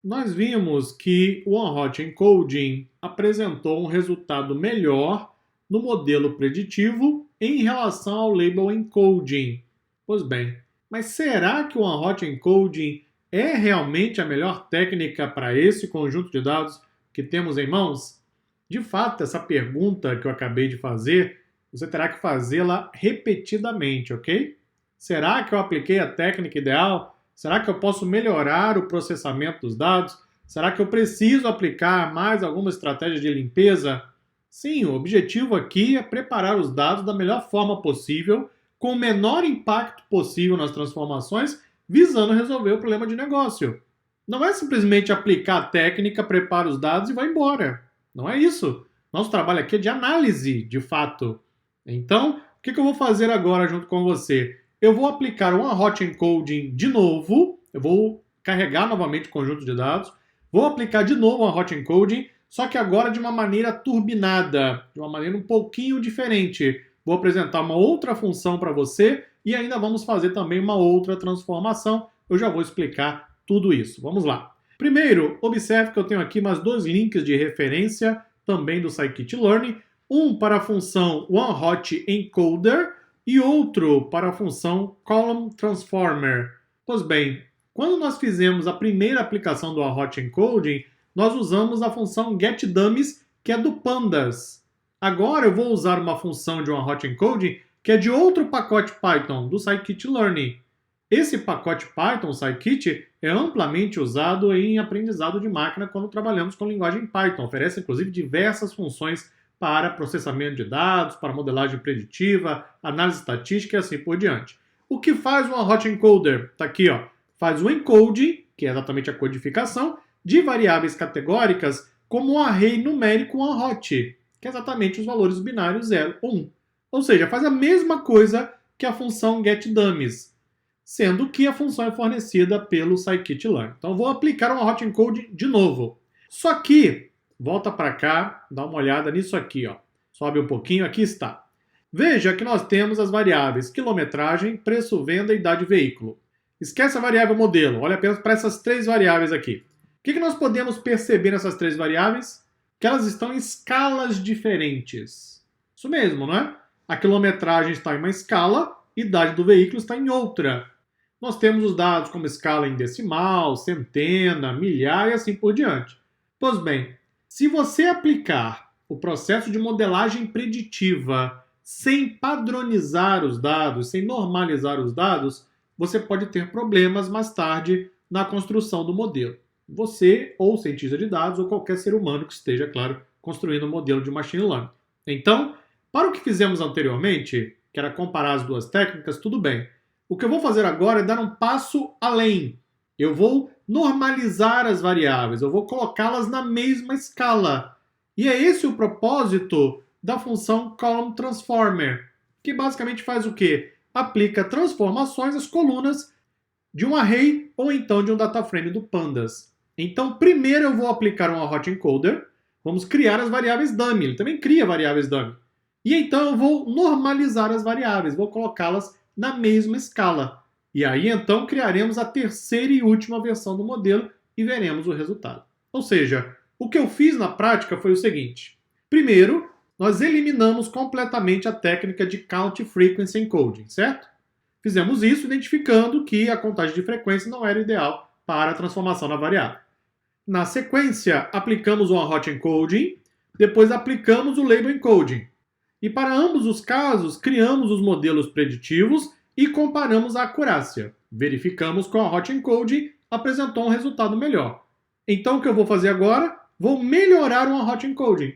nós vimos que o One-Hot Encoding apresentou um resultado melhor no modelo preditivo em relação ao Label Encoding. Pois bem, mas será que o One-Hot Encoding é realmente a melhor técnica para esse conjunto de dados que temos em mãos? De fato, essa pergunta que eu acabei de fazer, você terá que fazê-la repetidamente, ok? Será que eu apliquei a técnica ideal? Será que eu posso melhorar o processamento dos dados? Será que eu preciso aplicar mais alguma estratégia de limpeza? Sim, o objetivo aqui é preparar os dados da melhor forma possível, com o menor impacto possível nas transformações, visando resolver o problema de negócio. Não é simplesmente aplicar a técnica, prepara os dados e vai embora. Não é isso. Nosso trabalho aqui é de análise, de fato. Então, o que eu vou fazer agora junto com você? Eu vou aplicar o One-Hot Encoding de novo, eu vou carregar novamente o conjunto de dados, vou aplicar de novo o One-Hot Encoding, só que agora de uma maneira turbinada, de uma maneira um pouquinho diferente. Vou apresentar uma outra função para você e ainda vamos fazer também uma outra transformação. Eu já vou explicar tudo isso. Vamos lá. Primeiro, observe que eu tenho aqui mais dois links de referência também do Scikit-Learn, um para a função One-Hot Encoder e outro para a função Column Transformer. Pois bem, quando nós fizemos a primeira aplicação do One-Hot Encoding, nós usamos a função getDummies, que é do Pandas. Agora eu vou usar uma função de One-Hot Encoding que é de outro pacote Python, do Scikit-Learn. Esse pacote Python, Scikit, é amplamente usado em aprendizado de máquina quando trabalhamos com linguagem Python. Oferece, inclusive, diversas funções para processamento de dados, para modelagem preditiva, análise estatística e assim por diante. O que faz o One-Hot Encoder? Está aqui, ó. Faz o encoding, que é exatamente a codificação, de variáveis categóricas como um array numérico One-Hot, que é exatamente os valores binários 0 ou 1. Ou seja, faz a mesma coisa que a função getDummies, sendo que a função é fornecida pelo Scikit-Learn. Então vou aplicar o One-Hot Encoding de novo. Só que, volta para cá, dá uma olhada nisso aqui, ó. Sobe um pouquinho, aqui está. Veja que nós temos as variáveis quilometragem, preço, venda e idade veículo. Esquece a variável modelo, olha apenas para essas três variáveis aqui. O que nós podemos perceber nessas três variáveis? Que elas estão em escalas diferentes. Isso mesmo, não é? A quilometragem está em uma escala, idade do veículo está em outra. Nós temos os dados como escala em decimal, centena, milhar e assim por diante. Pois bem, se você aplicar o processo de modelagem preditiva sem padronizar os dados, sem normalizar os dados, você pode ter problemas mais tarde na construção do modelo. Você, ou cientista de dados, ou qualquer ser humano que esteja, claro, construindo um modelo de machine learning. Então, para o que fizemos anteriormente, que era comparar as duas técnicas, tudo bem. O que eu vou fazer agora é dar um passo além. Eu vou normalizar as variáveis, eu vou colocá-las na mesma escala. E é esse o propósito da função Column Transformer, que basicamente faz o quê? Aplica transformações às colunas de um array ou então de um data frame do Pandas. Então, primeiro eu vou aplicar um One-Hot Encoder, vamos criar as variáveis dummy, ele também cria variáveis dummy. E então eu vou normalizar as variáveis, vou colocá-las na mesma escala. E aí então criaremos a terceira e última versão do modelo e veremos o resultado. Ou seja, o que eu fiz na prática foi o seguinte. Primeiro, nós eliminamos completamente a técnica de Count Frequency Encoding, certo? Fizemos isso identificando que a contagem de frequência não era ideal para a transformação na variável. Na sequência, aplicamos o One-Hot Encoding, depois aplicamos o Label Encoding. E para ambos os casos, criamos os modelos preditivos e comparamos a acurácia. Verificamos que o One-Hot Encoding apresentou um resultado melhor. Então o que eu vou fazer agora? Vou melhorar o One-Hot Encoding.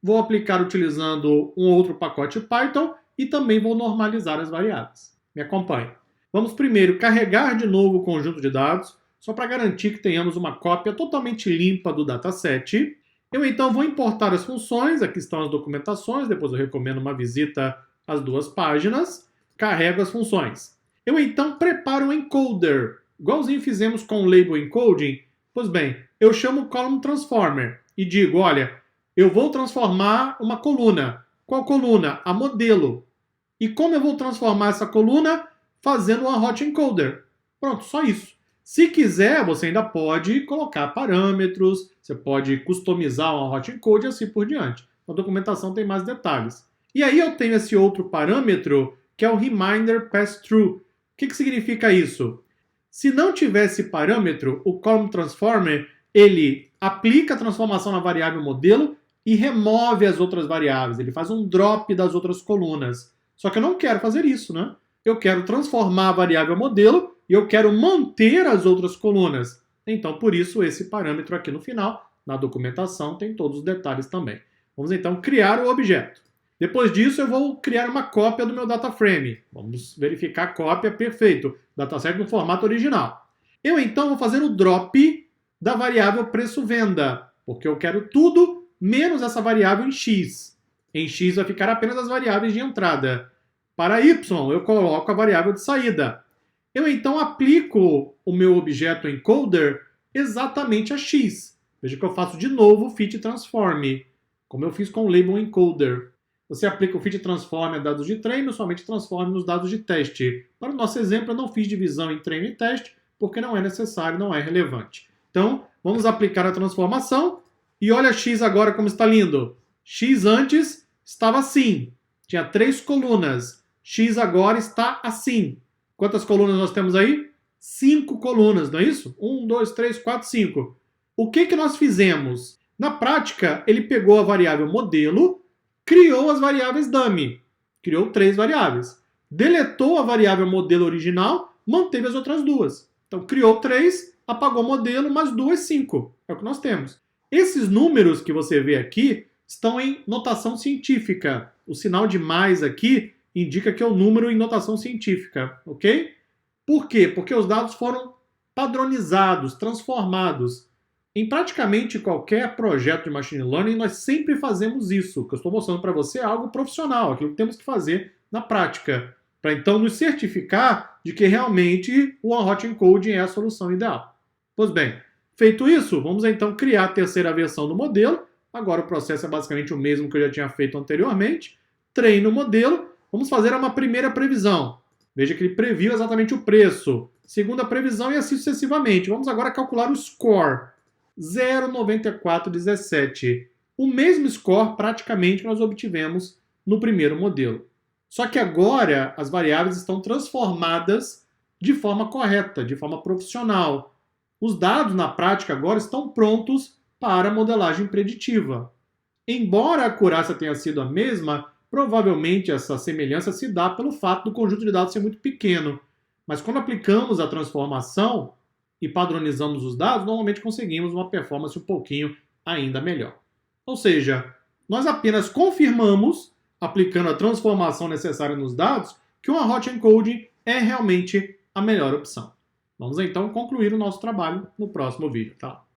Vou aplicar utilizando um outro pacote Python e também vou normalizar as variáveis. Me acompanhe. Vamos primeiro carregar de novo o conjunto de dados, só para garantir que tenhamos uma cópia totalmente limpa do dataset. Eu então vou importar as funções, aqui estão as documentações, depois eu recomendo uma visita às duas páginas, carrego as funções. Eu então preparo um encoder, igualzinho fizemos com o Label Encoding. Pois bem, eu chamo o Column Transformer e digo, olha, eu vou transformar uma coluna. Qual coluna? A modelo. E como eu vou transformar essa coluna? Fazendo um One-Hot Encoder. Pronto, só isso. Se quiser, você ainda pode colocar parâmetros, você pode customizar uma hot encode e assim por diante. A documentação tem mais detalhes. E aí eu tenho esse outro parâmetro, que é o Reminder Pass-Through. O que significa isso? Se não tivesse parâmetro, o Column Transformer, ele aplica a transformação na variável modelo e remove as outras variáveis. Ele faz um drop das outras colunas. Só que eu não quero fazer isso, né? Eu quero transformar a variável modelo e eu quero manter as outras colunas. Então, por isso, esse parâmetro aqui no final, na documentação, tem todos os detalhes também. Vamos então criar o objeto. Depois disso, eu vou criar uma cópia do meu data frame. Vamos verificar a cópia, perfeito. Dataset no formato original. Eu então vou fazer o drop da variável preço-venda, porque eu quero tudo menos essa variável em x. Em x vai ficar apenas as variáveis de entrada. Para y, eu coloco a variável de saída. Eu então aplico o meu objeto encoder exatamente a x. Veja que eu faço de novo o fit transform, como eu fiz com o label encoder. Você aplica o fit transform a dados de treino, somente transforme nos dados de teste. Para o nosso exemplo, eu não fiz divisão em treino e teste, porque não é necessário, não é relevante. Então, vamos aplicar a transformação. E olha x agora como está lindo. X antes estava assim, tinha 3 colunas. X agora está assim. Quantas colunas nós temos aí? 5 colunas, não é isso? 1, 2, 3, 4, 5. O que nós fizemos? Na prática, ele pegou a variável modelo, criou as variáveis dummy. Criou 3 variáveis. Deletou a variável modelo original, manteve as outras 2. Então, criou 3, apagou o modelo, mais 2, 5. É o que nós temos. Esses números que você vê aqui estão em notação científica. O sinal de mais aqui indica que é o número em notação científica, ok? Por quê? Porque os dados foram padronizados, transformados. Em praticamente qualquer projeto de Machine Learning, nós sempre fazemos isso. O que eu estou mostrando para você é algo profissional, aquilo que temos que fazer na prática, para então nos certificar de que realmente o One-Hot Encoding é a solução ideal. Pois bem, feito isso, vamos então criar a terceira versão do modelo. Agora o processo é basicamente o mesmo que eu já tinha feito anteriormente. Treino o modelo. Vamos fazer uma primeira previsão. Veja que ele previu exatamente o preço. Segunda previsão e assim sucessivamente. Vamos agora calcular o score. 0,9417. O mesmo score praticamente que nós obtivemos no primeiro modelo. Só que agora as variáveis estão transformadas de forma correta, de forma profissional. Os dados na prática agora estão prontos para a modelagem preditiva. Embora a acurácia tenha sido a mesma, provavelmente essa semelhança se dá pelo fato do conjunto de dados ser muito pequeno. Mas quando aplicamos a transformação e padronizamos os dados, normalmente conseguimos uma performance um pouquinho ainda melhor. Ou seja, nós apenas confirmamos, aplicando a transformação necessária nos dados, que o One-Hot Encoding é realmente a melhor opção. Vamos então concluir o nosso trabalho no próximo vídeo, tá?